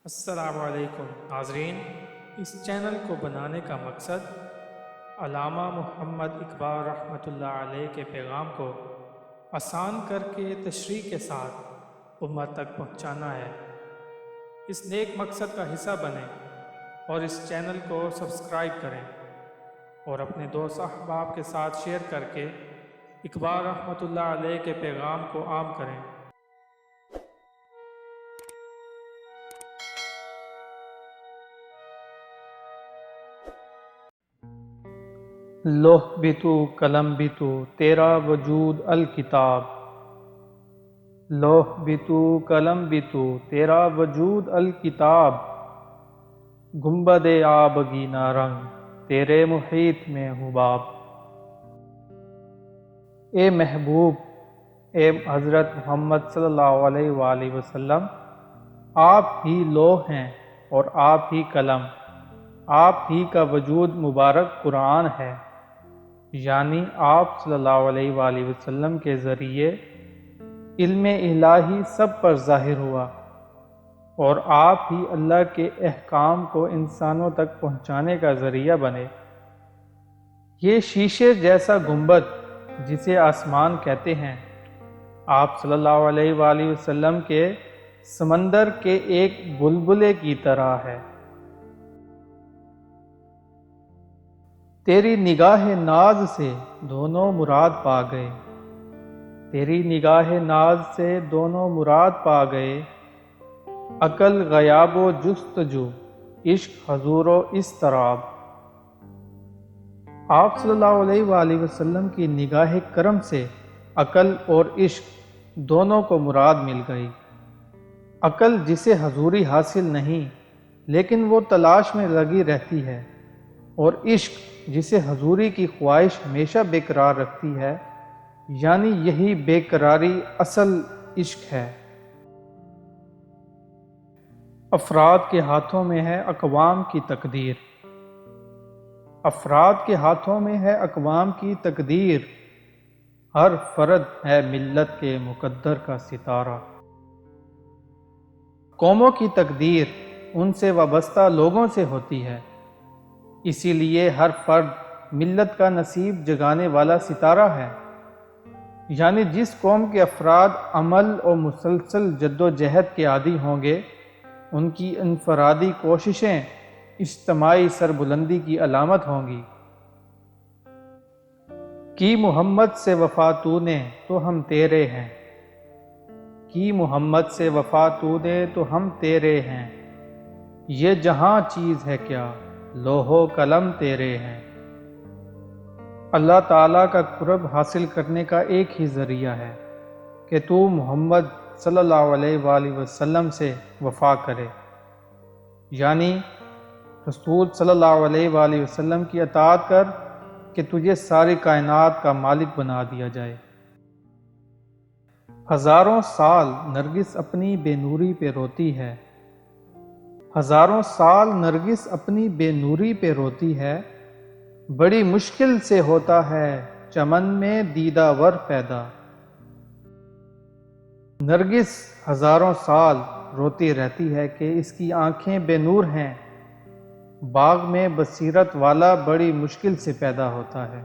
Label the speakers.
Speaker 1: السلام علیکم ناظرین، اس چینل کو بنانے کا مقصد علامہ محمد اقبال رحمۃ اللہ علیہ کے پیغام کو آسان کر کے تشریح کے ساتھ امت تک پہنچانا ہے۔ اس نیک مقصد کا حصہ بنیں اور اس چینل کو سبسکرائب کریں اور اپنے دوست احباب کے ساتھ شیئر کر کے اقبال رحمۃ اللہ علیہ کے پیغام کو عام کریں۔ لوح بھی تو قلم بھی تو تیرا وجود الکتاب، لوح بھی تو قلم بھی تو تیرا وجود الکتاب، گنبد آبگینہ رنگ تیرے محیط میں حباب۔ اے محبوب، اے حضرت محمد صلی اللہ علیہ وآلہ وسلم، آپ ہی لوح ہیں اور آپ ہی قلم، آپ ہی کا وجود مبارک قرآن ہے، یعنی آپ صلی اللہ علیہ وآلہ وسلم کے ذریعے علم الہی سب پر ظاہر ہوا اور آپ ہی اللہ کے احکام کو انسانوں تک پہنچانے کا ذریعہ بنے۔ یہ شیشے جیسا گنبد جسے آسمان کہتے ہیں، آپ صلی اللہ علیہ وآلہ وسلم کے سمندر کے ایک بلبلے کی طرح ہے۔ تیری نگاہ ناز سے دونوں مراد پا گئے، تیری نگاہ ناز سے دونوں مراد پا گئے، عقل غیاب و جستجو، عشق حضور و اضطراب۔ آپ صلی اللہ علیہ وآلہ وسلم کی نگاہ کرم سے عقل اور عشق دونوں کو مراد مل گئی۔ عقل جسے حضوری حاصل نہیں لیکن وہ تلاش میں لگی رہتی ہے، اور عشق جسے حضوری کی خواہش ہمیشہ بے قرار رکھتی ہے، یعنی یہی بے قراری اصل عشق ہے۔ افراد کے ہاتھوں میں ہے اقوام کی تقدیر، افراد کے ہاتھوں میں ہے اقوام کی تقدیر، ہر فرد ہے ملت کے مقدر کا ستارہ۔ قوموں کی تقدیر ان سے وابستہ لوگوں سے ہوتی ہے، اسی لیے ہر فرد ملت کا نصیب جگانے والا ستارہ ہے، یعنی جس قوم کے افراد عمل اور مسلسل جد و جہد کے عادی ہوں گے، ان کی انفرادی کوششیں اجتماعی سربلندی کی علامت ہوں گی۔ کی محمد سے وفا تو نے تو ہم تیرے ہیں، کی محمد سے وفا تو نے تو ہم تیرے ہیں، یہ جہاں چیز ہے کیا لوح و قلم تیرے ہیں۔ اللہ تعالیٰ کا قرب حاصل کرنے کا ایک ہی ذریعہ ہے کہ تو محمد صلی اللہ علیہ وآلہ وسلم سے وفا کرے، یعنی رسول صلی اللہ علیہ وآلہ وسلم کی اطاعت کر کہ تجھے ساری کائنات کا مالک بنا دیا جائے۔ ہزاروں سال نرگس اپنی بے نوری پہ روتی ہے، ہزاروں سال نرگس اپنی بے نوری پہ روتی ہے، بڑی مشکل سے ہوتا ہے چمن میں دیدہ ور پیدا۔ نرگس ہزاروں سال روتی رہتی ہے کہ اس کی آنکھیں بے نور ہیں، باغ میں بصیرت والا بڑی مشکل سے پیدا ہوتا ہے۔